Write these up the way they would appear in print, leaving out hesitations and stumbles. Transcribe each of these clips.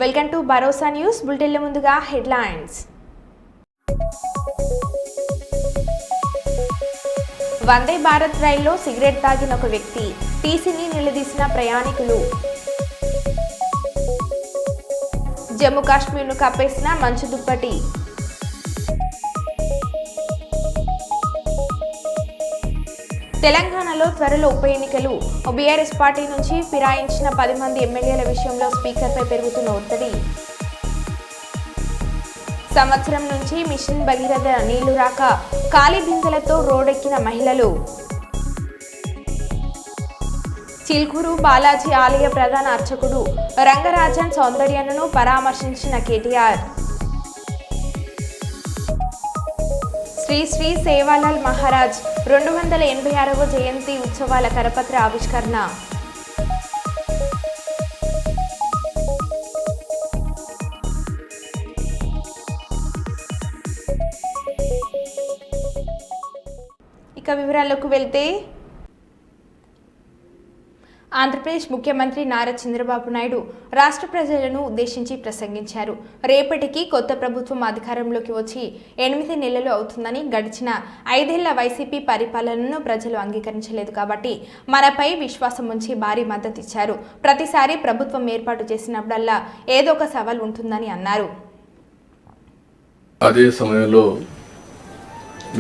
Welcome to Bharosa news బులెటిన్ల ముందుగా headlines. Vande Bharat రైల్లో cigarette తాగిన ఒక వ్యక్తి, టీసీని నిలదీసిన ప్రయాణికులు. జమ్మూ కాశ్మీర్ను కప్పేసిన మంచు దుప్పటి. తెలంగాణలో త్వరలో ఉప ఎన్నికలు. బీఆర్ఎస్ పార్టీ నుంచి ఫిరాయించిన 10 మంది ఎమ్మెల్యేల విషయంలో స్పీకర్పై పెరుగుతున్న ఒత్తిడి. సంవత్సరం నుంచి మిషన్ భగీరథ నీళ్లు రాక ఖాళీ బిందెలతో రోడ్డెక్కిన మహిళలు. చిల్కూరు బాలాజీ ఆలయ ప్రధాన అర్చకుడు రంగరాజన్ సౌందర్యను పరామర్శించిన కేటీఆర్. శ్రీ శ్రీ సేవాలాల్ మహారాజ్ 286వ జయంతి ఉత్సవాల కరపత్ర ఆవిష్కరణ. ఇక వివరాల్లోకి వెళ్తే, ఆంధ్రప్రదేశ్ ముఖ్యమంత్రి నారా చంద్రబాబు నాయుడు రాష్ట్ర ప్రజలను ఉద్దేశించి ప్రసంగించారు. రేపటికి కొత్త ప్రభుత్వం అధికారంలోకి వచ్చి 8 నెలలు అవుతుందని, గడిచిన 5 ఏళ్ల వైసీపీ పరిపాలనను ప్రజలు అంగీకరించలేదు కాబట్టి మనపై విశ్వాసం ఉంచి భారీ మద్దతు ఇచ్చారు. ప్రతిసారి ప్రభుత్వం ఏర్పాటు చేసినప్పుడల్లా ఏదో ఒక సవాల్ ఉంటుందని అన్నారు. అదే సమయంలో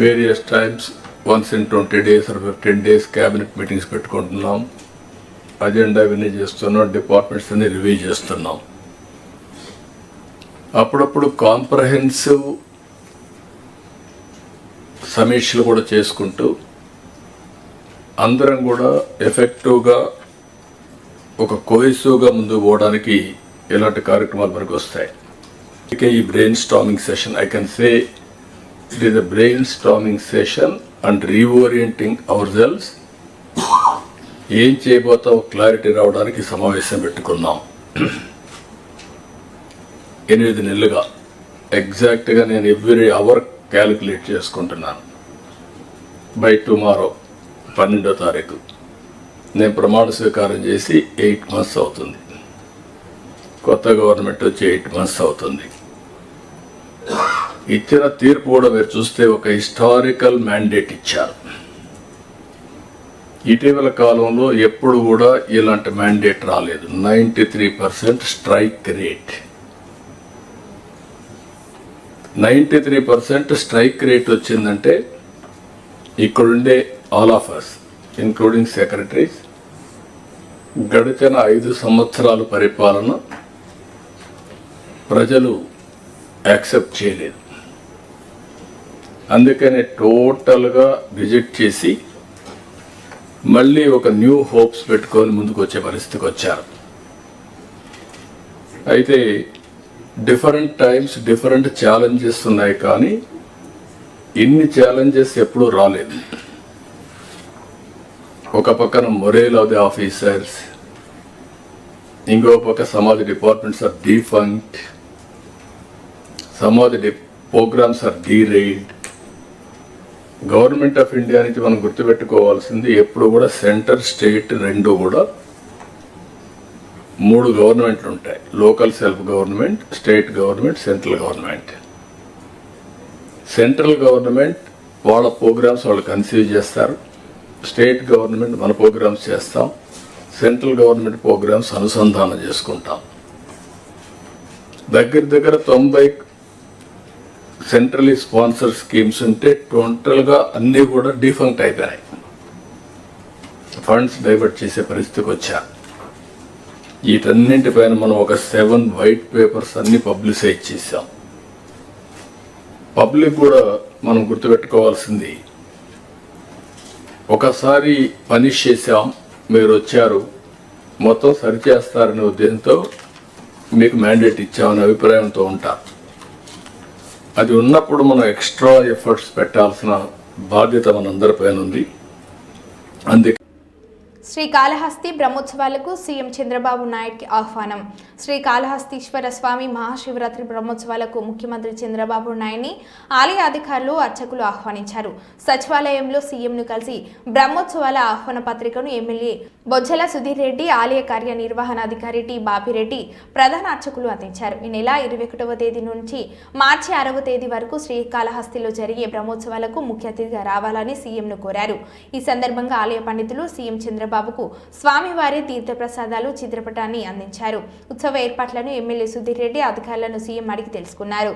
various times once in 20 days or 15 days cabinet meetings పెట్టుకుంటున్నాం. అజెండా విని చేస్తున్నాం, డిపార్ట్మెంట్స్ అన్ని రివ్యూ చేస్తున్నాం. అప్పుడప్పుడు కాంప్రహెన్సివ్ సమీక్షలు కూడా చేసుకుంటూ అందరం కూడా ఎఫెక్టివ్గా ఒక కోహెసివ్గా ముందుకు పోవడానికి ఇలాంటి కార్యక్రమాలు మనకు వస్తాయి. ఇక ఈ brain storming session, I can say it is a brain storming session and reorienting hour cells. ఏం చేయబోతావు క్లారిటీ రావడానికి సమావేశం పెట్టుకున్నాం. 8 నెలలుగా ఎగ్జాక్ట్గా నేను ఎవ్రీ అవర్ క్యాలిక్యులేట్ చేసుకుంటున్నాను. బై టుమారో 12వ తారీఖు నేను ప్రమాణ స్వీకారం చేసి 8 months అవుతుంది. కొత్త గవర్నమెంట్ వచ్చి 8 months అవుతుంది. ఇచ్చిన తీర్పు కూడా మీరు చూస్తే ఒక హిస్టారికల్ మ్యాండేట్ ఇచ్చారు. ఇటీవల కాలంలో ఎప్పుడు కూడా ఇలాంటి మ్యాండేట్ రాలేదు. 93% స్ట్రైక్ రేట్. 93% స్ట్రైక్ రేట్ వచ్చిందంటే ఇక్కడుండే all of us including secretaries గడిచిన 5 సంవత్సరాల పరిపాలన ప్రజలు యాక్సెప్ట్ చేయలేదు. అందుకనే టోటల్గా రిజెక్ట్ చేసి మళ్ళీ ఒక న్యూ హోప్స్ పెట్టుకొని ముందుకు వచ్చే పరిస్థితికి వచ్చారు. అయితే డిఫరెంట్ టైమ్స్ డిఫరెంట్ ఛాలెంజెస్ ఉన్నాయి, కానీ ఇన్ని ఛాలెంజెస్ ఎప్పుడూ రాలేదు. ఒక పక్కన మొరేల్ ఆఫ్ ది ఆఫీసర్స్, ఇంకో పక్క some of the departments are defunct, some of the programs are derailed. Government of India నుంచి మనం గుర్తుపెట్టుకోవాల్సింది, ఎప్పుడు కూడా సెంటర్ స్టేట్ రెండు కూడా 3 గవర్నమెంట్లు ఉంటాయి. Local self government, state government, central government. Central government వాళ్ళ ప్రోగ్రామ్స్ వాళ్ళు కన్సీవ్ చేస్తారు, స్టేట్ గవర్నమెంట్ మన ప్రోగ్రామ్స్ చేస్తాం, సెంట్రల్ గవర్నమెంట్ ప్రోగ్రామ్స్ అనుసంధానం చేసుకుంటాం. దగ్గర 90 సెంట్రలీ స్పాన్సర్ స్కీమ్స్ ఉంటే టోటల్గా అన్నీ కూడా డిఫంక్ట్ అయిపోయినాయి. ఫండ్స్ డైవర్ట్ చేసే పరిస్థితికి వచ్చారు. వీటన్నింటిపైన మనం ఒక 7 వైట్ పేపర్స్ అన్ని పబ్లిసైజ్ చేశాం. పబ్లిక్ కూడా మనం గుర్తుపెట్టుకోవాల్సింది, ఒకసారి పనిష్ చేశాం, మీరు వచ్చారు, మొత్తం సరిచేస్తారనే ఉద్దేశంతో మీకు మ్యాండేట్ ఇచ్చామనే అభిప్రాయంతో ఉంటారు. అది ఉన్నప్పుడు మనం ఎక్స్ట్రా ఎఫర్ట్స్ పెట్టాల్సిన బాధ్యత మనందరిపైన ఉంది. అందుకే శ్రీకాళహస్తి బ్రహ్మోత్సవాలకు సీఎం చంద్రబాబు నాయుడుకి ఆహ్వానం. శ్రీకాళహస్తీశ్వర స్వామి మహాశివరాత్రి బ్రహ్మోత్సవాలకు ముఖ్యమంత్రి చంద్రబాబు నాయుడిని ఆలయ అధికారులు అర్చకులు ఆహ్వానించారు. సచివాలయంలో సీఎంను కలిసి బ్రహ్మోత్సవాల ఆహ్వాన పత్రికను ఎమ్మెల్యే బొజ్జల సుధీర్ రెడ్డి, ఆలయ కార్యనిర్వహణాధికారి టి బాపిరెడ్డి ప్రధాన అర్చకులు అందించారు. ఈ నెల 21వ తేదీ నుంచి మార్చి 6వ తేదీ వరకు శ్రీకాళహస్తిలో జరిగే బ్రహ్మోత్సవాలకు ముఖ్య అతిథిగా రావాలని సీఎంను కోరారు. ఈ సందర్భంగా ఆలయ పండితులు సీఎం చంద్రబాబుకు స్వామివారి తీర్థప్రసాదాలు చిత్రపటాన్ని అందించారు. ఉత్సవ ఏర్పాట్లను ఎమ్మెల్యే సుధీర్ రెడ్డి అధికారులను సీఎం అడిగి తెలుసుకున్నారు.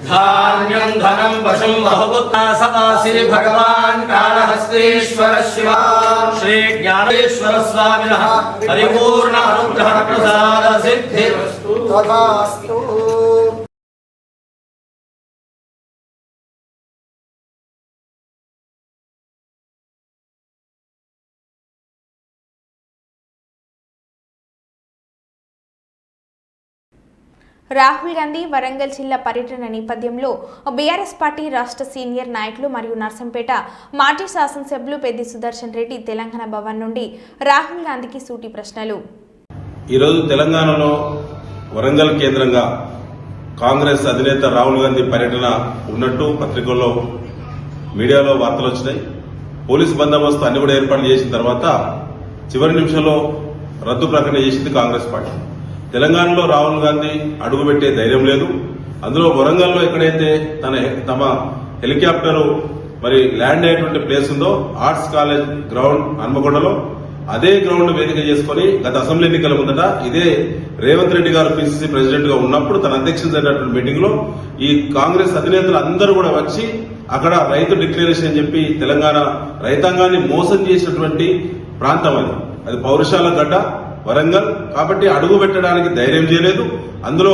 ధాన్యం ధనం వశం బహుపుత్రాసీ భగవాన్ కాళహస్తీశ్వర శివ శ్రీ జ్ఞానేశ్వర స్వామినః పరిపూర్ణ అనుగ్రహ ప్రసాద సిద్ధిరస్తు తథాస్తు. రాహుల్ గాంధీ వరంగల్ జిల్లా పర్యటన నేపథ్యంలో బీఆర్ఎస్ పార్టీ రాష్ట్ర సీనియర్ నాయకులు మరియు నర్సంపేట మాజీ శాసనసభ్యులు పెద్ది సుదర్శన్ రెడ్డి తెలంగాణ భవన్ నుండి రాహుల్ గాంధీకి సూటి ప్రశ్నలు. ఈరోజు తెలంగాణలో వరంగల్ కేంద్రంగా కాంగ్రెస్ అధినేత రాహుల్ గాంధీ పర్యటన ఉన్నట్టు పత్రికల్లో మీడియాలో వార్తలు వచ్చినాయి. పోలీసు బందోబస్తు అన్ని కూడా ఏర్పాటు చేసిన తర్వాత చివరి నిమిషంలో రద్దు ప్రకటన చేసింది కాంగ్రెస్ పార్టీ. తెలంగాణలో రాహుల్ గాంధీ అడుగుపెట్టే ధైర్యం లేదు. అందులో వరంగల్లో ఎక్కడైతే తమ హెలికాప్టర్ మరి ల్యాండ్ అయ్యేటువంటి ప్లేస్ ఉందో ఆర్ట్స్ కాలేజ్ గ్రౌండ్ హన్మకొండలో అదే గ్రౌండ్ వేదిక చేసుకుని గత అసెంబ్లీ ఎన్నికల ముందట ఇదే రేవంత్ రెడ్డి గారు పిసిసి ప్రెసిడెంట్ గా ఉన్నప్పుడు తన అధ్యక్షత జరిగినటువంటి మీటింగ్ లో ఈ కాంగ్రెస్ అధినేతలు అందరూ కూడా వచ్చి అక్కడ రైతు డిక్లరేషన్ చెప్పి తెలంగాణ రైతాంగాన్ని మోసం చేసినటువంటి ప్రాంతం అది పౌరుషాల గడ్డ వరంగల్. కాబట్టి అడుగు పెట్టడానికి ధైర్యం చేయలేదు. అందులో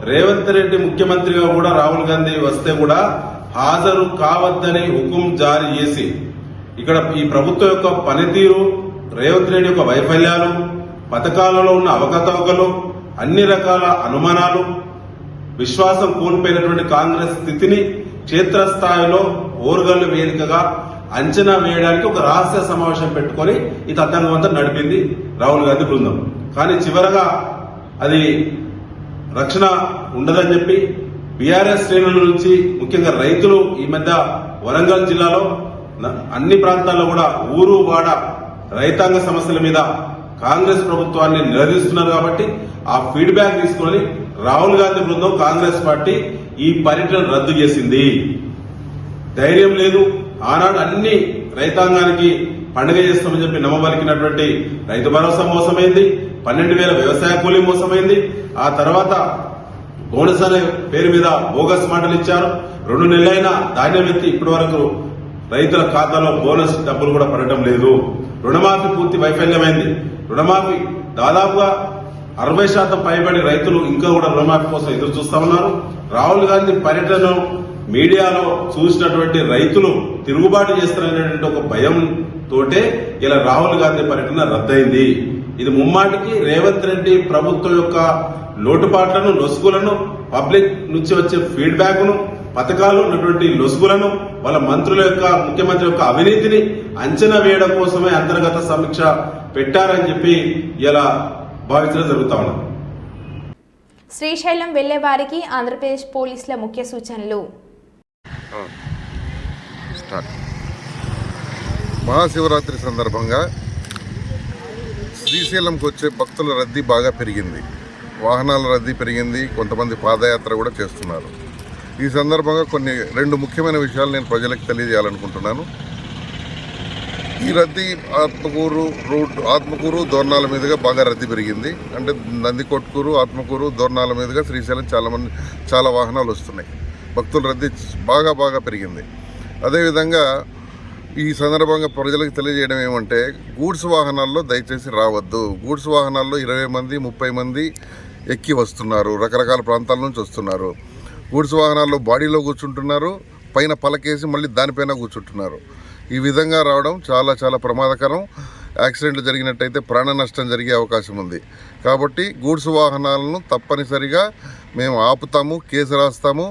రేవంత్ రెడ్డి ముఖ్యమంత్రిగా కూడా రాహుల్ గాంధీ వస్తే కూడా హాజరు కావద్దని హుకుం జారీ చేసి ఇక్కడ ఈ ప్రభుత్వం యొక్క పనితీరు, రేవంత్ రెడ్డి యొక్క వైఫల్యాలు, పథకాలలో ఉన్న అవకతవకలు, అన్ని రకాల అనుమానాలు, విశ్వాసం కోల్పోయినటువంటి కాంగ్రెస్ స్థితిని క్షేత్రస్థాయిలో ఓర్గల్లు వేదికగా అంచనా వేయడానికి ఒక రహస్య సమావేశం పెట్టుకుని ఈ తతంగం అంతా నడిపింది రాహుల్ గాంధీ బృందం. కానీ చివరగా అది రక్షణ ఉండదని చెప్పి బీఆర్ఎస్ శ్రేణుల నుంచి ముఖ్యంగా రైతులు ఈ మధ్య వరంగల్ జిల్లాలో అన్ని ప్రాంతాల్లో కూడా ఊరు వాడ రైతాంగ సమస్యల మీద కాంగ్రెస్ ప్రభుత్వాన్ని నిలదీస్తున్నారు. కాబట్టి ఆ ఫీడ్బ్యాక్ తీసుకుని రాహుల్ గాంధీ బృందం కాంగ్రెస్ పార్టీ ఈ పర్యటన రద్దు చేసింది. ధైర్యం లేదు. ఆనాడు అన్ని రైతాంగానికి పండుగ చేస్తామని చెప్పి నమ్మబలికినటువంటి రైతు భరోసా మోసమైంది, 12,000 వ్యవసాయ కూలీ మోసమైంది. ఆ తర్వాత బోనస్ అనే పేరు మీద బోగస్ మాటలు ఇచ్చారు. 2 నెలలైనా ధాన్యం ఎత్తి ఇప్పటి వరకు రైతుల ఖాతాలో బోనస్ డబ్బులు కూడా పడటం లేదు. రుణమాఫీ పూర్తి వైఫల్యమైంది. రుణమాఫీ దాదాపుగా 60% పైబడి రైతులు ఇంకా కూడా రుణమాఫీ కోసం ఎదురు చూస్తా ఉన్నారు. రాహుల్ గాంధీ పర్యటన మీడియాలో చూసినటువంటి రైతులు తిరుగుబాటు చేస్తారనేటువంటి ఒక భయం తోటే ఇలా రాహుల్ గాంధీ పర్యటన రద్దయింది. ఇది ముమ్మాటికి రేవంత్ రెడ్డి ప్రభుత్వం యొక్క లోటుపాట్లను, లొసుగులను, పబ్లిక్ నుంచి వచ్చే ఫీడ్బ్యాక్ ను, పథకాలు ఉన్నటువంటి లొసుగులను, వాళ్ళ మంత్రుల యొక్క, ముఖ్యమంత్రి యొక్క అవినీతిని అంచనా వేయడం కోసమే అంతర్గత సమీక్ష పెట్టారని చెప్పి ఇలా భావించడం జరుగుతా ఉన్నది. శ్రీశైలం వెళ్లే వారికి ఆంధ్రప్రదేశ్ పోలీసుల ముఖ్య సూచనలు. మహాశివరాత్రి సందర్భంగా శ్రీశైలంకి వచ్చే భక్తుల రద్దీ బాగా పెరిగింది. వాహనాల రద్దీ పెరిగింది. కొంతమంది పాదయాత్ర కూడా చేస్తున్నారు. ఈ సందర్భంగా 2 ముఖ్యమైన విషయాలు నేను ప్రజలకు తెలియజేయాలనుకుంటున్నాను. ఈ రద్దీ ఆత్మకూరు దోర్నాల మీదుగా బాగా రద్దీ పెరిగింది. అంటే నందికొట్కూరు, ఆత్మకూరు, దోర్నాల మీదుగా శ్రీశైలం చాలా వాహనాలు వస్తున్నాయి. భక్తుల రద్దీ బాగా పెరిగింది. అదేవిధంగా ఈ సందర్భంగా ప్రజలకు తెలియజేయడం ఏమంటే, గూడ్స్ వాహనాల్లో దయచేసి రావద్దు. గూడ్స్ వాహనాల్లో 20 మంది 30 మంది ఎక్కి వస్తున్నారు. రకరకాల ప్రాంతాల నుంచి వస్తున్నారు. గూడ్స్ వాహనాల్లో బాడీలో కూర్చుంటున్నారు, పైన పలకేసి మళ్ళీ దానిపైన కూర్చుంటున్నారు. ఈ విధంగా రావడం చాలా ప్రమాదకరం. యాక్సిడెంట్లు జరిగినట్టయితే ప్రాణ నష్టం జరిగే అవకాశం ఉంది. కాబట్టి గూడ్స్ వాహనాలను తప్పనిసరిగా మేము ఆపుతాము, కేసు రాస్తాము.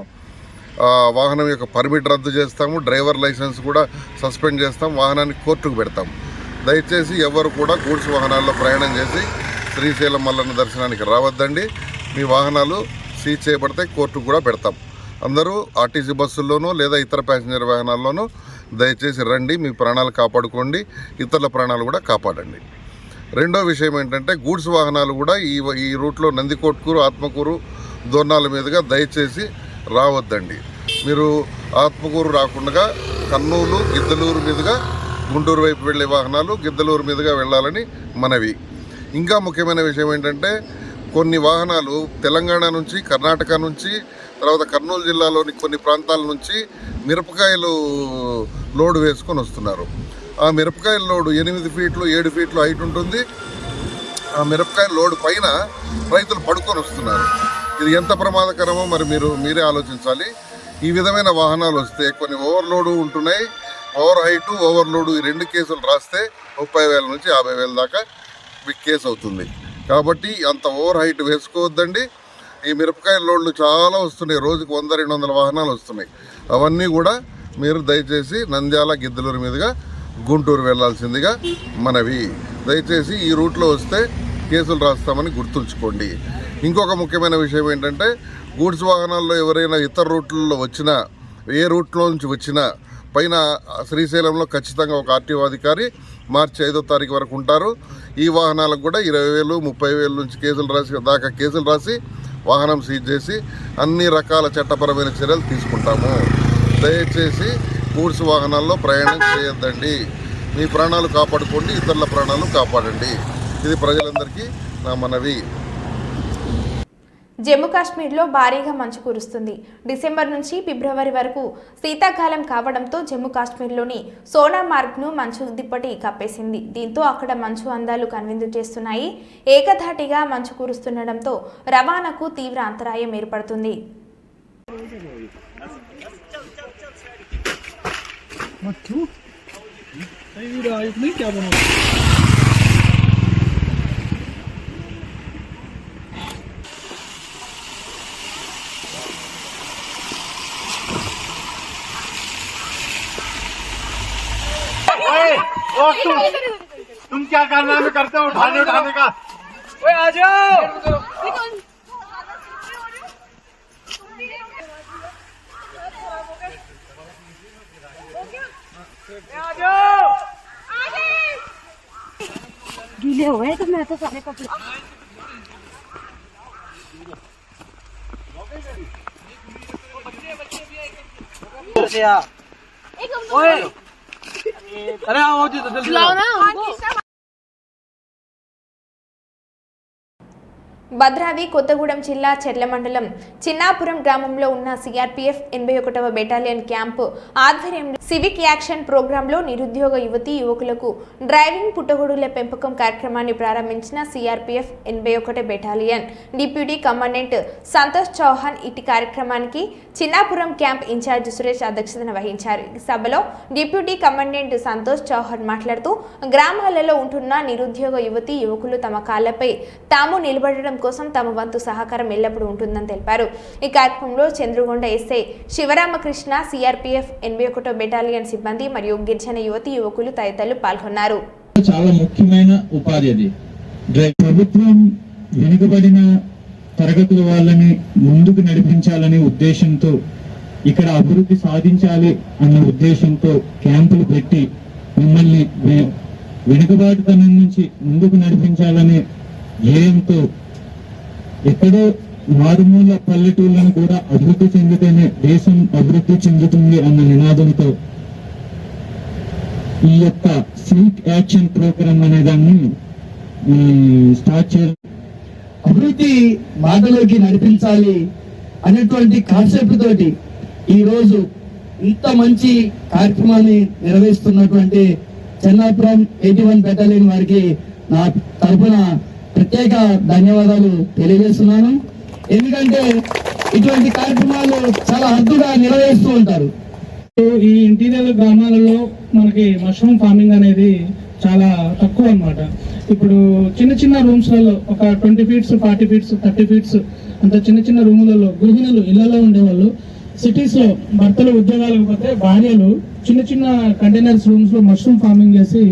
వాహనం యొక్క పర్మిట్ రద్దు చేస్తాము, డ్రైవర్ లైసెన్స్ కూడా సస్పెండ్ చేస్తాం, వాహనాన్ని కోర్టుకు పెడతాం. దయచేసి ఎవరు కూడా గూడ్స్ వాహనాల్లో ప్రయాణం చేసి శ్రీశైలం మల్లన్న దర్శనానికి రావద్దండి. మీ వాహనాలు సీజ్ చేయబడితే కోర్టుకు కూడా పెడతాం. అందరూ ఆర్టీసీ బస్సుల్లోనూ లేదా ఇతర ప్యాసింజర్ వాహనాల్లోనూ దయచేసి రండి, మీ ప్రాణాలు కాపాడుకోండి, ఇతరుల ప్రాణాలు కూడా కాపాడండి. రెండో విషయం ఏంటంటే గూడ్స్ వాహనాలు కూడా ఈ రూట్లో నందికొట్కూరు, ఆత్మకూరు, దోర్నాల మీదుగా దయచేసి రావద్దండి. మీరు ఆత్మకూరు రాకుండా కర్నూలు, గిద్దలూరు మీదుగా గుంటూరు వైపు వెళ్ళే వాహనాలు గిద్దలూరు మీదుగా వెళ్ళాలని మనవి. ఇంకా ముఖ్యమైన విషయం ఏంటంటే కొన్ని వాహనాలు తెలంగాణ నుంచి, కర్ణాటక నుంచి, తర్వాత కర్నూలు జిల్లాలోని కొన్ని ప్రాంతాల నుంచి మిరపకాయలు లోడు వేసుకొని వస్తున్నారు. ఆ మిరపకాయల లోడు 8 ఫీట్లు 7 ఫీట్లు హైట్ ఉంటుంది. ఆ మిరపకాయల లోడు పైన రైతులు పడుకొని వస్తున్నారు. ఇది ఎంత ప్రమాదకరమో మరి మీరే ఆలోచించాలి. ఈ విధమైన వాహనాలు వస్తే కొన్ని ఓవర్లోడు ఉంటున్నాయి, ఓవర్ హైటు, ఓవర్లోడు, ఈ 2 కేసులు రాస్తే 30,000 నుంచి 50,000 దాకా కేసు అవుతుంది. కాబట్టి అంత ఓవర్ హైట్ వేసుకోవద్దండి. ఈ మిరపకాయ లోడ్లు చాలా వస్తున్నాయి, రోజుకు 100-200 వాహనాలు వస్తున్నాయి. అవన్నీ కూడా మీరు దయచేసి నంద్యాల, గిద్దలూరు మీదుగా గుంటూరు వెళ్లాల్సిందిగా మనవి. దయచేసి ఈ రూట్లో వస్తే కేసులు రాస్తామని గుర్తుంచుకోండి. ఇంకొక ముఖ్యమైన విషయం ఏంటంటే గూడ్స్ వాహనాల్లో ఎవరైనా ఇతర రూట్లలో వచ్చినా, ఏ రూట్లో నుంచి వచ్చినా పైన శ్రీశైలంలో ఖచ్చితంగా ఒక ఆర్టీఓ అధికారి మార్చి 5వ తారీఖు వరకు ఉంటారు. ఈ వాహనాలకు కూడా 20,000, 30,000 నుంచి కేసులు రాసి వాహనం సీజ్ చేసి అన్ని రకాల చట్టపరమైన చర్యలు తీసుకుంటాము. దయచేసి గూడ్స్ వాహనాల్లో ప్రయాణం చేయొద్దండి. మీ ప్రాణాలు కాపాడుకోండి, ఇతరుల ప్రాణాలు కాపాడండి. ఇది ప్రజలందరికీ నా మనవి. జమ్మూ కాశ్మీర్లో భారీగా మంచు కురుస్తుంది. డిసెంబర్ నుంచి ఫిబ్రవరి వరకు శీతాకాలం కావడంతో జమ్మూ కాశ్మీర్లోని సోనామార్గ్ను మంచు దిప్పటి కప్పేసింది. దీంతో అక్కడ మంచు అందాలు కనువిందు చేస్తున్నాయి. ఏకధాటిగా మంచు కురుస్తుండటంతో రవాణాకు తీవ్ర అంతరాయం ఏర్పడుతుంది. तुम क्या करना में करते हो उठाने का? ओए आ जाओ। आ जाओ। गीले हुए तो मैं तो सारे कपड़े ओए अरे आओ जी तो जल्दी लाओ ना उनको। భద్రాద్రి కొత్తగూడెం జిల్లా చెర్ల మండలం చిన్నాపురం గ్రామంలో ఉన్న సిఆర్పీఎఫ్ 81వ బెటాలియన్ క్యాంపు ఆధ్వర్యంలో సివిక్ యాక్షన్ ప్రోగ్రాంలో నిరుద్యోగ యువకులకు డ్రైవింగ్ పుట్టగొడుగుల పెంపకం కార్యక్రమాన్ని ప్రారంభించిన CRPF 81 battalion deputy commandant Santosh Chauhan. ఇటు కార్యక్రమానికి చిన్నాపురం క్యాంప్ ఇన్ఛార్జ్ సురేష్ అధ్యక్షతన వహించారు. ఈ సభలో డిప్యూటీ కమాండెంట్ సంతోష్ చౌహాన్ మాట్లాడుతూ గ్రామాలలో ఉంటున్న నిరుద్యోగ యువకులు తమ కాళ్లపై తాము నిలబడడం కోసం తమ వంతు సహకారం ఎల్లప్పుడూ ఉంటుందని తెలిపారు. ఈ కార్యక్రమంలో చంద్రగొండ ఎస్ఐ శివరామకృష్ణ, సిఆర్పీఎఫ్ 81వ బెటాలియన్ సిబ్బంది మరియు గిరిజన యువకులు తదితరులు పాల్గొన్నారు. చాలా ముఖ్యమైన ఉపాధి అది. ప్రభుత్వం వెనుకబడిన తరగతుల వాళ్ళని ముందుకు నడిపించాలనే ఉద్దేశంతో, ఇక్కడ అభివృద్ధి సాధించాలి అన్న ఉద్దేశంతో క్యాంపులు పెట్టి మిమ్మల్ని వెనుకబాటుతనం నుంచి ముందుకు నడిపించాలనే ధ్యేయంతో ఎక్కడో మారుమూల పల్లెటూళ్ళను కూడా అభివృద్ధి చెందితేనే దేశం అభివృద్ధి చెందుతుంది అన్న నినాదంతో ఈ యొక్క సివిక్ యాక్షన్ ప్రోగ్రామ్ అనే దాన్ని స్టార్ట్ చేయడం, అభివృద్ధి మార్గంలోకి నడిపించాలి అనేటువంటి కాన్సెప్ట్ తోటి ఈ రోజు ఇంత మంచి కార్యక్రమాన్ని నిర్వహిస్తున్నటువంటి చెన్నాపురం 81 బెటాలియన్ వారికి నా తరఫున ప్రత్యేక ధన్యవాదాలు తెలియజేస్తున్నాను. ఎందుకంటే ఇటువంటి కార్యక్రమాలు చాలా అద్భుతంగా నిర్వహిస్తూ ఉంటారు. ఈ ఇంటీరియర్ గ్రామాలలో మనకి మష్రూమ్ ఫార్మింగ్ అనేది చాలా తక్కువ అన్నమాట. ఇప్పుడు చిన్న రూమ్స్లలో ఒక 20 ఫీట్స్ 40 ఫీట్స్ 30 ఫీట్స్ అంత చిన్న రూములలో గృహిణులు ఇళ్లలో ఉండేవాళ్ళు సిటీస్ లో భర్తలు ఉద్యోగాలకు పోతే భార్యలు చిన్న చిన్న కంటైనర్స్ రూమ్స్ లో మష్రూమ్ ఫార్మింగ్ చేసి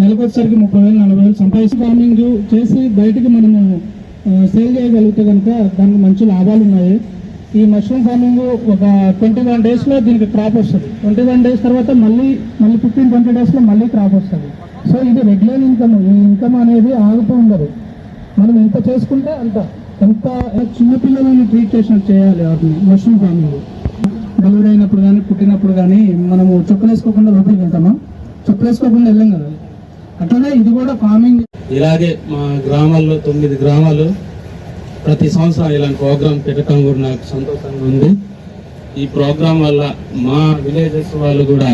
నెలకొచ్చేసరికి 30,000-40,000 సంపాదించి ఫార్మింగ్ చేసి బయటికి మనము సేల్ చేయగలిగితే కనుక దానికి మంచి లాభాలు ఉన్నాయి. ఈ మష్రూమ్ ఫార్మింగ్ ఒక 21 days లో దీనికి క్రాప్ వస్తుంది. 21 days తర్వాత మళ్ళీ 15-20 days లో మళ్ళీ క్రాప్ వస్తుంది. సో ఇది రెగ్యులర్ ఇన్కమ్. ఈ ఇన్కమ్ అనేది ఆగుతూ ఉండదు. మనం ఎంత చేసుకుంటే ఎంత చిన్నపిల్లలను ట్రీట్ చేసినట్టు చేయాలి. వాటిని మష్రూమ్ ఫార్మింగ్ డెలివరీ అయినప్పుడు కానీ పుట్టినప్పుడు కానీ మనము చెప్పులు వేసుకోకుండా లోపలికి వెళ్తామా? చెప్పులు వేసుకోకుండా వెళ్ళాం కదా. అట్లనే ఇది కూడా ఫార్మింగ్. ఇలాగే మా గ్రామాల్లో 9 గ్రామాలు ప్రతి సంవత్సరం ఇలాంటి ప్రోగ్రాం పెట్టడం కూడా నాకు సంతోషంగా ఉంది. ఈ ప్రోగ్రాం వల్ల మా విలేజెస్ వాళ్ళు కూడా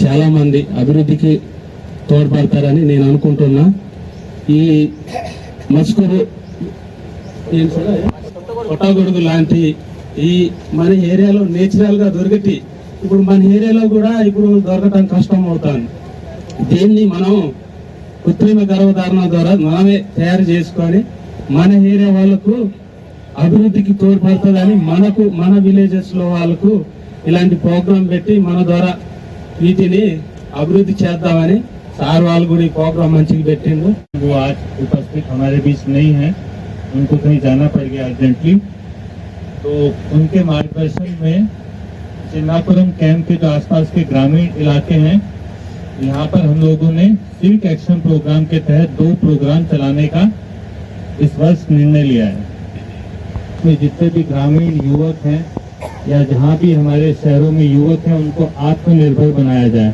చాలా మంది అభివృద్ధికి తోడ్పడతారని నేను అనుకుంటున్నా. ఈ మస్కూరు కొట్టగొడుగు లాంటి ఈ మన ఏరియాలో నేచురల్ గా దొరికటి ఇప్పుడు మన ఏరియాలో కూడా ఇప్పుడు దొరకటం కష్టం అవుతుంది. దీన్ని మనం కృత్రిమ గర్భధారణ ద్వారా మనమే తయారు చేసుకొని మన ఏరియా వాళ్ళకు అభివృద్ధికి తోడ్పడుతుందని మన విలేజెస్ లో వాళ్ళకు ఇలాంటి ప్రోగ్రాం పెట్టి మన ద్వారా వీటిని అభివృద్ధి చేద్దామని సార్ వాళ్ళు కూడా ఈ ప్రోగ్రాం మంచిగా పెట్టిండు. वो आज उपस्थित हमारे बीच नहीं है, उनको कहीं जाना पड़ गया अर्जेंटली, तो उनके मार्गदर्शन में चिन्नापुरम कैंप के जो आसपास के ग्रामीण इलाके हैं यहाँ पर हम लोगों ने सिविक एक्शन प्रोग्राम के तहत 2 प्रोग्राम चलाने का इस वर्ष निर्णय लिया है. इसमें जितने भी ग्रामीण युवक हैं या जहाँ भी हमारे शहरों में युवक हैं उनको आत्मनिर्भर बनाया जाए.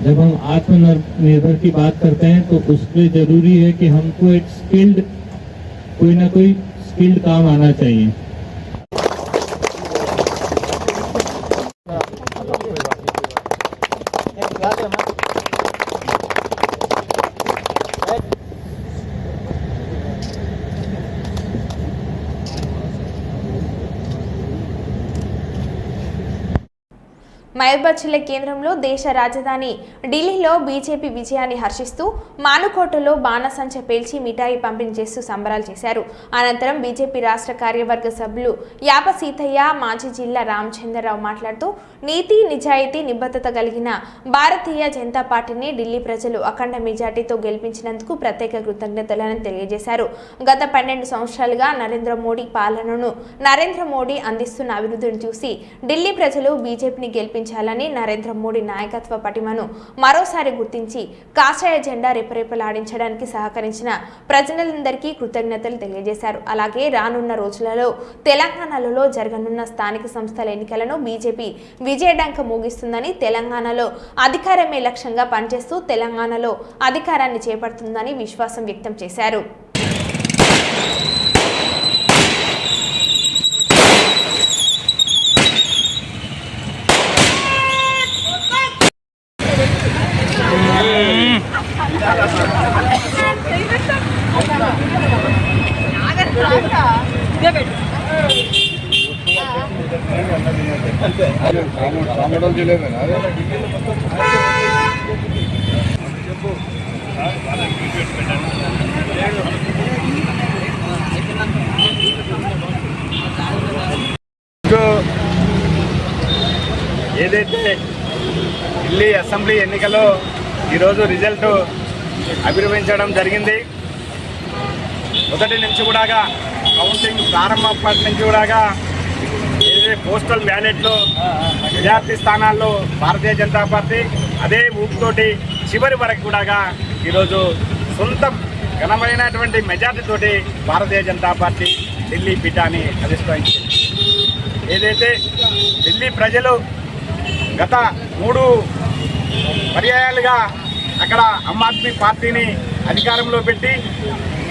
जब हम आत्मनिर्भर की बात करते हैं तो उसमें जरूरी है कि हमको एक कोई ना कोई स्किल्ड काम आना चाहिए. మహబూబాబాద్ జిల్లా కేంద్రంలో దేశ రాజధాని ఢిల్లీలో బీజేపీ విజయాన్ని హర్షిస్తూ మానుకోటలో బాణసంచ పేల్చి మిఠాయి పంపిణీ చేస్తూ సంబరాలు చేశారు. అనంతరం బీజేపీ రాష్ట్ర కార్యవర్గ సభ్యులు యాప సీతయ్య, మాజీ జిల్లా రామచంద్రరావు మాట్లాడుతూ నీతి, నిజాయితీ, నిబద్ధత కలిగిన భారతీయ జనతా పార్టీని ఢిల్లీ ప్రజలు అఖండ మెజార్టీతో గెలిపించినందుకు ప్రత్యేక కృతజ్ఞతలను తెలియజేశారు. గత 12 సంవత్సరాలుగా నరేంద్ర మోడీ పాలనను, నరేంద్ర మోడీ అందిస్తున్న అభివృద్ధిని చూసి ఢిల్లీ ప్రజలు బీజేపీని గెలిపించాలని, నరేంద్ర మోడీ నాయకత్వ పటిమను మరోసారి గుర్తించి కాషాయ జెండా రెపరెపలాడించడానికి సహకరించిన ప్రజలందరికీ కృతజ్ఞతలు తెలియజేశారు. అలాగే రానున్న రోజులలో తెలంగాణలో జరగనున్న స్థానిక సంస్థల ఎన్నికలను బీజేపీ విజయడంక మోగిస్తుందని, తెలంగాణలో అధికారమే లక్ష్యంగా పనిచేస్తూ తెలంగాణలో అధికారాన్ని చేపడుతుందని విశ్వాసం వ్యక్తం చేశారు. ఏదైతే ఢిల్లీ అసెంబ్లీ ఎన్నికలో ఈరోజు రిజల్ట్ ఆవిర్భవించడం జరిగింది. మొదటి నుంచి కూడా కౌంటింగ్ ప్రారంభప్పటి నుంచి కూడా ఏదైతే పోస్టల్ బ్యాలెట్లో మెజార్టీ స్థానాల్లో భారతీయ జనతా పార్టీ అదే ఊపుతోటి చివరి వరకు కూడా ఈరోజు సొంత ఘనమైనటువంటి మెజార్టీతోటి భారతీయ జనతా పార్టీ ఢిల్లీ పీఠాన్ని అధిష్ఠించింది. ఏదైతే ఢిల్లీ ప్రజలు గత 3 పర్యాయాలుగా అక్కడ ఆమ్ ఆద్మీ పార్టీని అధికారంలో పెట్టి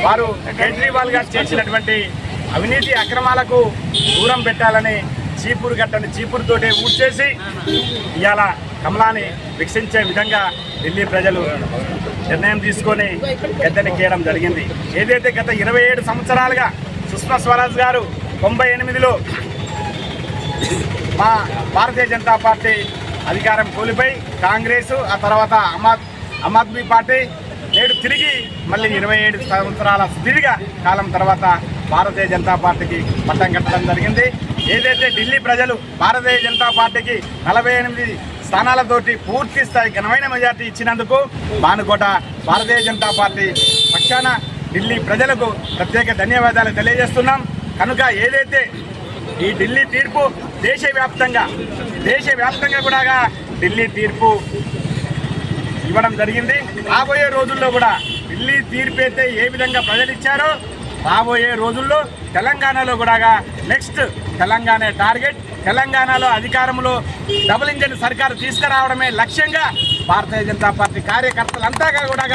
వారు కేజ్రీవాల్ గారు చేసినటువంటి అవినీతి అక్రమాలకు దూరం పెట్టాలని చీపురు గట్టని చీపురుతోటి ఊడ్చేసి ఇవాళ కమలాన్ని వికసించే విధంగా ఢిల్లీ ప్రజలు నిర్ణయం తీసుకొని గద్దెనెక్కేయడం జరిగింది. ఏదైతే గత 27 సంవత్సరాలుగా సుష్మా స్వరాజ్ గారు 98లో మా భారతీయ జనతా పార్టీ అధికారం కోల్పోయి కాంగ్రెస్, ఆ తర్వాత ఆమ్ ఆద్మీ పార్టీ నేడు తిరిగి మళ్ళీ 27 సంవత్సరాల సుదీర్ఘ కాలం తర్వాత భారతీయ జనతా పార్టీకి పట్టం కట్టడం జరిగింది. ఏదైతే ఢిల్లీ ప్రజలు భారతీయ జనతా పార్టీకి 48 స్థానాలతోటి పూర్తి స్థాయి ఘనమైన మెజార్టీ ఇచ్చినందుకు భానుకోట భారతీయ జనతా పార్టీ పక్షాన ఢిల్లీ ప్రజలకు ప్రత్యేక ధన్యవాదాలు తెలియజేస్తున్నాం. కనుక ఏదైతే ఈ ఢిల్లీ తీర్పు దేశవ్యాప్తంగా కూడా ఢిల్లీ తీర్పు ఇవ్వడం జరిగింది. రాబోయే రోజుల్లో కూడా ఢిల్లీ తీర్పు అయితే ఏ విధంగా ప్రజలు ఇచ్చారో రాబోయే రోజుల్లో తెలంగాణలో కూడా నెక్స్ట్ తెలంగాణ టార్గెట్, తెలంగాణలో అధికారంలో డబుల్ ఇంజన్ సర్కారు తీసుకురావడమే లక్ష్యంగా భారతీయ జనతా పార్టీ కార్యకర్తలంతా కూడా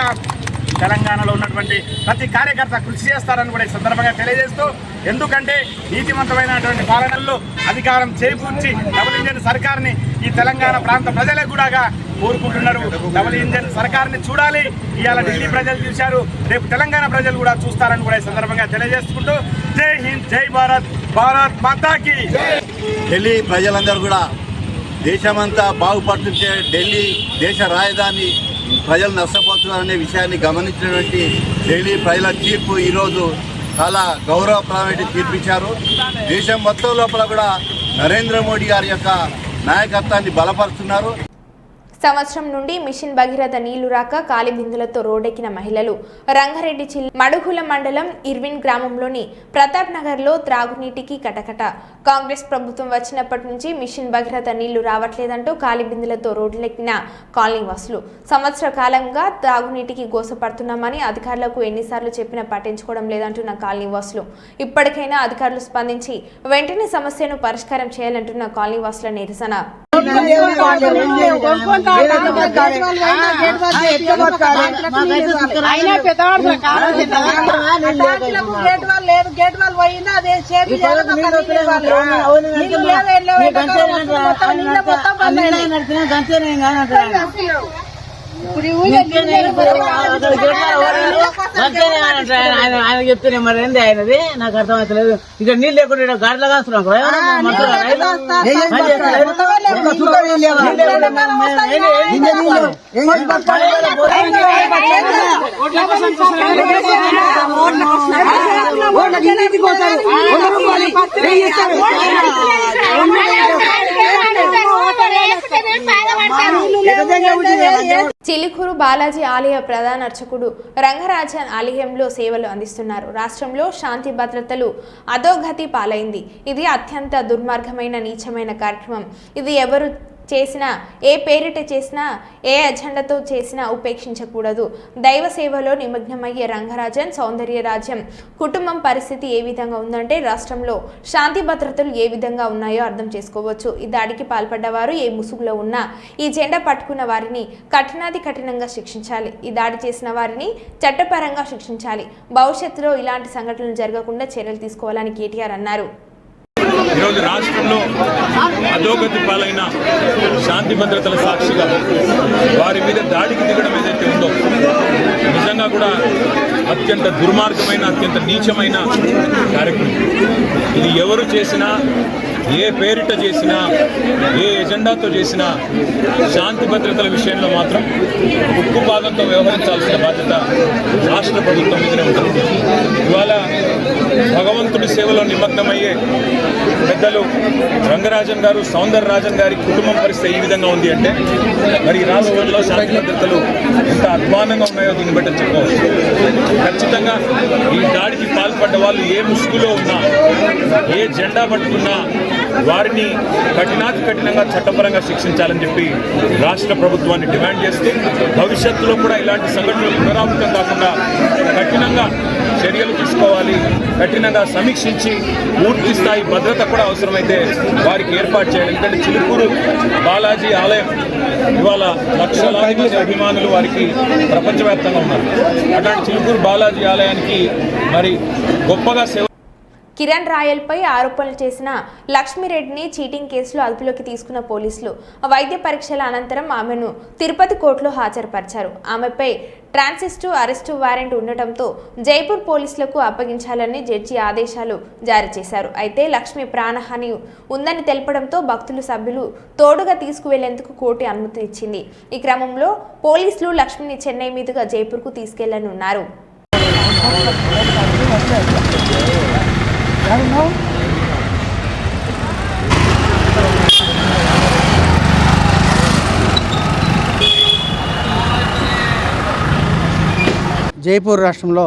తెలంగాణలో ఉన్నటువంటి ప్రతి కార్యకర్త కృషి చేస్తారని కూడా ఈ సందర్భంగా తెలియజేస్తూ, ఎందుకంటే నీతివంతమైనటువంటి పాలనల్లో అధికారం చేకూర్చి డబుల్ ఇంజన్ సర్కార్ని ఈ తెలంగాణ ప్రాంత ప్రజలకు కూడా కోరుకుంటున్నారు. డబుల్ ఇంజన్ సర్కార్ని చూడాలి. ఇవాళ ఢిల్లీ ప్రజలు చూశారు, రేపు తెలంగాణ ప్రజలు కూడా చూస్తారని కూడా ఈ సందర్భంగా తెలియజేసుకుంటూ జై హింద్, జై భారత్, భారత్ మాతాకి. ఢిల్లీ ప్రజలందరూ కూడా దేశమంతా బాగుపడుతుంటే ఢిల్లీ దేశ రాజధాని ప్రజలు నష్టపోతున్నారనే విషయాన్ని గమనించినటువంటి ఢిల్లీ ప్రజల తీర్పు ఈరోజు చాలా గౌరవప్రదమైన తీర్పు ఇచ్చారు. దేశం మొత్తం లోపల కూడా నరేంద్ర మోడీ గారి యొక్క నాయకత్వాన్ని బలపరుస్తున్నారు. సంవత్సరం నుండి మిషన్ భగీరథ నీళ్లు రాక కాలి బిందులతో రోడ్డెక్కిన మహిళలు రంగారెడ్డి జిల్లా మడుగుల మండలం ఇర్విన్ గ్రామంలోని ప్రతాప్ నగర్లో త్రాగునీటికి కటకట. కాంగ్రెస్ ప్రభుత్వం వచ్చినప్పటి నుంచి మిషన్ భగీరథ నీళ్లు రావట్లేదంటూ కాలి బిందులతో రోడ్లెక్కిన కాలనీ వాసులు సంవత్సర కాలంగా త్రాగునీటికి గోసపడుతున్నామని అధికారులకు ఎన్నిసార్లు చెప్పినా పట్టించుకోవడం లేదంటున్న కాలనీ వాసులు. ఇప్పటికైనా అధికారులు స్పందించి వెంటనే సమస్యను పరిష్కారం చేయాలంటున్న కాలనీ వాసుల నిరసన. ఆయన చెప్తే మరి ఏంది ఆయనది నాకు అర్థమవుతలేదు. ఇక్కడ నీళ్ళు లేకుండా గాడిలో కాస్తున్నాం. చిలుకూరు బాలాజీ ఆలయ ప్రధాన అర్చకుడు రంగరాజన్ ఆలయంలో సేవలు అందిస్తున్నారు. రాష్ట్రంలో శాంతి భద్రతలు అధోగతి పాలైంది. ఇది అత్యంత దుర్మార్గమైన నీచమైన కార్యక్రమం. ఇది ఎవరు చేసినా, ఏ పేరిట చేసినా, ఏ అజెండాతో చేసినా ఉపేక్షించకూడదు. దైవ సేవలో నిమగ్నమయ్యే రంగరాజన్ సౌందర్య రాజ్యం కుటుంబం పరిస్థితి ఏ విధంగా ఉందంటే రాష్ట్రంలో శాంతి భద్రతలు ఏ విధంగా ఉన్నాయో అర్థం చేసుకోవచ్చు. ఈ దాడికి పాల్పడ్డవారు ఏ ముసుగులో ఉన్నా ఈ జెండా పట్టుకున్న వారిని కఠినంగా శిక్షించాలి. ఈ దాడి చేసిన వారిని చట్టపరంగా శిక్షించాలి. భవిష్యత్తులో ఇలాంటి సంఘటనలు జరగకుండా చర్యలు తీసుకోవాలని కేటీఆర్ అన్నారు. ఈరోజు రాష్ట్రంలో అధోగతి పాలైన శాంతి భద్రతల సాక్షిగా వారి మీద దాడికి దిగడం ఏదైతే ఉందో నిజంగా కూడా అత్యంత దుర్మార్గమైన, అత్యంత నీచమైన కార్యక్రమం. ఇది ఎవరు చేసినా, ఏ పేరిట చేసినా, ఏ ఎజెండాతో చేసినా శాంతి భద్రతల విషయంలో మాత్రం ఉక్కుపాదంతో వ్యవహరించాల్సిన బాధ్యత రాష్ట్ర ప్రభుత్వం మీదనే ఉంటుంది. ఇవాళ భగవంతుడి సేవలో నిమగ్నమయ్యే పెద్దలు రంగరాజన్ గారు, సౌందర్య రాజన్ గారి కుటుంబం పరిస్థితి ఈ విధంగా ఉంది అంటే మరి ఈ రాష్ట్రంలో శాంతి భద్రతలు ఎంత అధ్వానంగా ఉన్నాయో దీన్ని బట్టి చెప్పవచ్చు. ఖచ్చితంగా ఈ దాడికి పాల్పడ్డ వాళ్ళు ఏ ముసుగులో ఉన్నా, ఏ జెండా పట్టుకున్నా వారిని కఠినంగా చట్టపరంగా శిక్షించాలని చెప్పి రాష్ట్ర ప్రభుత్వాన్ని డిమాండ్ చేస్తూ భవిష్యత్తులో కూడా ఇలాంటి సంఘటనలు పునరావృతం కాకుండా కఠినంగా చర్యలు తీసుకోవాలి. కఠినంగా సమీక్షించి పూర్తి స్థాయి భద్రత కూడా అవసరమైతే వారికి ఏర్పాటు చేయాలి. ఎందుకంటే చిలుకూరు బాలాజీ ఆలయం ఇవాళ లక్షలాది మంది అభిమానులు వారికి ప్రపంచవ్యాప్తంగా ఉన్నారు. అట్లాంటి చిలుకూరు బాలాజీ ఆలయానికి మరి గొప్పగా సేవ. కిరణ్ రాయల్పై ఆరోపణలు చేసిన లక్ష్మీరెడ్డిని చీటింగ్ కేసులో అదుపులోకి తీసుకున్న పోలీసులు వైద్య పరీక్షల అనంతరం ఆమెను తిరుపతి కోర్టులో హాజరుపరిచారు. ఆమెపై ట్రాన్సిస్టు అరెస్టు వారెంట్ ఉండటంతో జైపూర్ పోలీసులకు అప్పగించాలని జడ్జి ఆదేశాలు జారీ చేశారు. అయితే లక్ష్మి ప్రాణహాని ఉందని తెలపడంతో భక్తులు, సభ్యులు తోడుగా తీసుకువెళ్లేందుకు కోర్టు అనుమతి ఇచ్చింది. ఈ క్రమంలో పోలీసులు లక్ష్మిని చెన్నై మీదుగా జైపూర్కు తీసుకెళ్లనున్నారు. జైపూర్ రాష్ట్రంలో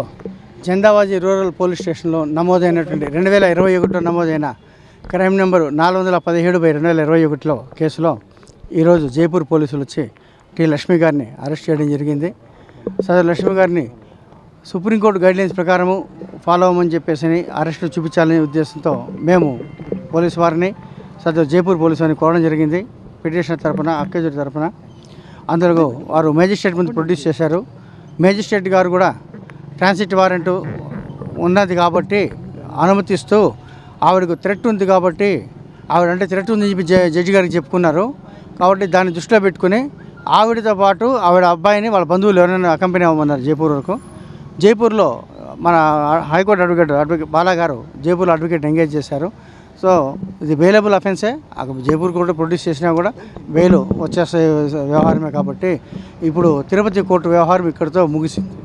జందాబాజీ రూరల్ పోలీస్ స్టేషన్లో నమోదైనటువంటి 2021 నమోదైన క్రైమ్ నెంబరు 417/2021లో కేసులో ఈరోజు జైపూర్ పోలీసులు వచ్చి టి లక్ష్మి గారిని అరెస్ట్ చేయడం జరిగింది. సదరు లక్ష్మి గారిని సుప్రీంకోర్టు గైడ్లైన్స్ ప్రకారము ఫాలో అవ్వమని చెప్పేసి అరెస్టు చూపించాలనే ఉద్దేశంతో మేము పోలీసు వారిని సదరు జైపూర్ పోలీసు వారిని కోరడం జరిగింది. పిటిషనర్ తరపున, అక్యూజ్డ్ తరపున. అందులో వారు మేజిస్ట్రేట్ ముందు ప్రొడ్యూస్ చేశారు. మేజిస్ట్రేట్ గారు కూడా ట్రాన్సిట్ వారెంట్ ఉన్నది కాబట్టి అనుమతిస్తూ ఆవిడకు థ్రెట్ ఉంది కాబట్టి ఆవిడంటే థ్రెట్ ఉందని చెప్పి జడ్జి గారికి చెప్పుకున్నారు. కాబట్టి దాన్ని దృష్టిలో పెట్టుకుని ఆవిడతో పాటు ఆవిడ అబ్బాయిని వాళ్ళ బంధువులు ఎవరైనా అకంపెనీ అవ్వమన్నారు జైపూర్ వరకు. జైపూర్లో మన హైకోర్టు అడ్వకేట్ బాలా గారు జైపూర్లో అడ్వకేట్ ఎంగేజ్ చేశారు. సో ఇది బెయిలబుల్ అఫెన్సే. జైపూర్ కోర్టు ప్రొడ్యూస్ చేసినా కూడా బెయిల్ వచ్చేసే వ్యవహారమే కాబట్టి ఇప్పుడు తిరుపతి కోర్టు వ్యవహారం ఇక్కడితో ముగిసింది.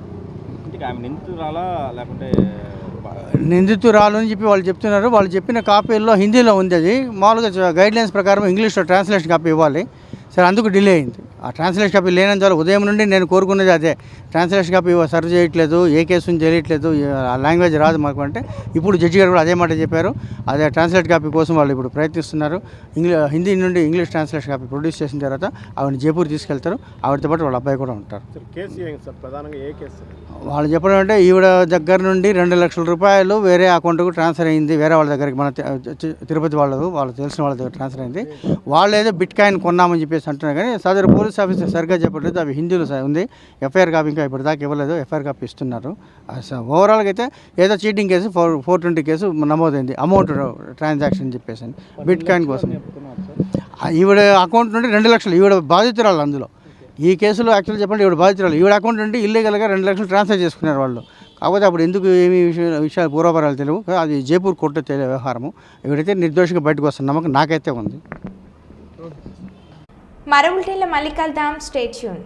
నిందితురాలు అని చెప్పి వాళ్ళు చెప్తున్నారు. వాళ్ళు చెప్పిన కాపీల్లో హిందీలో ఉంది. అది మామూలుగా గైడ్లైన్స్ ప్రకారం ఇంగ్లీష్లో ట్రాన్స్లేషన్ కాపీ ఇవ్వాలి. సరే, అందుకు డిలే అయింది. ఆ ట్రాన్స్లేషన్ కాపీ లేనందువల్ల ఉదయం నుండి నేను కోరుకునేది అదే. ట్రాన్స్లేషన్ కాపీ సర్వ్ చేయట్లేదు, ఏ కేసు నుంచి తెలియట్లేదు, ఆ లాంగ్వేజ్ రాదు మాకు అంటే ఇప్పుడు జడ్జి గారు కూడా అదే మాట చెప్పారు. అదే ట్రాన్స్లేట్ కాపీ కోసం వాళ్ళు ఇప్పుడు ప్రయత్నిస్తున్నారు. హిందీ నుండి ఇంగ్లీష్ ట్రాన్స్లేషన్ కాపీ ప్రొడ్యూస్ చేసిన తర్వాత ఆవిడ జైపూర్ తీసుకెళ్తారు. ఆవిడతో పాటు వాళ్ళ అబ్బాయి కూడా ఉంటారు. వాళ్ళు చెప్పడం అంటే ఈవిడ దగ్గర నుండి 2 లక్షల రూపాయలు వేరే అకౌంట్కు ట్రాన్స్ఫర్ అయింది. వేరే వాళ్ళ దగ్గరికి, మన తిరుపతి వాళ్ళు తెలిసిన వాళ్ళ దగ్గర ట్రాన్స్ఫర్ అయింది. వాళ్ళు ఏదో బిట్ కాయిన్ కొన్నామని చెప్పేసి అంటున్నారు. కానీ సదరు పోలీస్ ఆఫీసర్ సరిగ్గా చెప్పట్లేదు. అవి హిందీలో ఉంది. ఎఫ్ఐఆర్ కాపీ ఇంకా ఇప్పటిదాకా ఇవ్వలేదు. ఎఫ్ఐఆర్ కాపీ ఇస్తున్నారు. ఓవరాల్గా అయితే ఏదో చీటింగ్ కేసు 420 కేసు నమోదైంది. అమౌంట్ ట్రాన్సాక్షన్ చెప్పేసి బిట్ కాయిన్ కోసం. ఈవిడ అకౌంట్ నుండి 2 లక్షలు ఈవిడ బాధితురాలు. అందులో ఈ కేసులో యాక్చువల్గా చెప్పండి ఈవిడ బాధితురాలు. ఈవిడ అకౌంట్ నుండి ఇల్లీగల్గా 2 లక్షలు ట్రాన్స్ఫర్ చేసుకున్నారు వాళ్ళు. కాకపోతే అప్పుడు ఎందుకు ఏమి విషయాలు పూర్వపరాలు తెలియవు. అది జైపూర్ కోర్టు తెలియ వ్యవహారము. ఈవిడైతే నిర్దోషిగా బయటకు వస్తున్న నమ్మకం నాకైతే ఉంది. మరో బులెటిన్లో మళ్ళీ కలుద్దాం. Stay tune.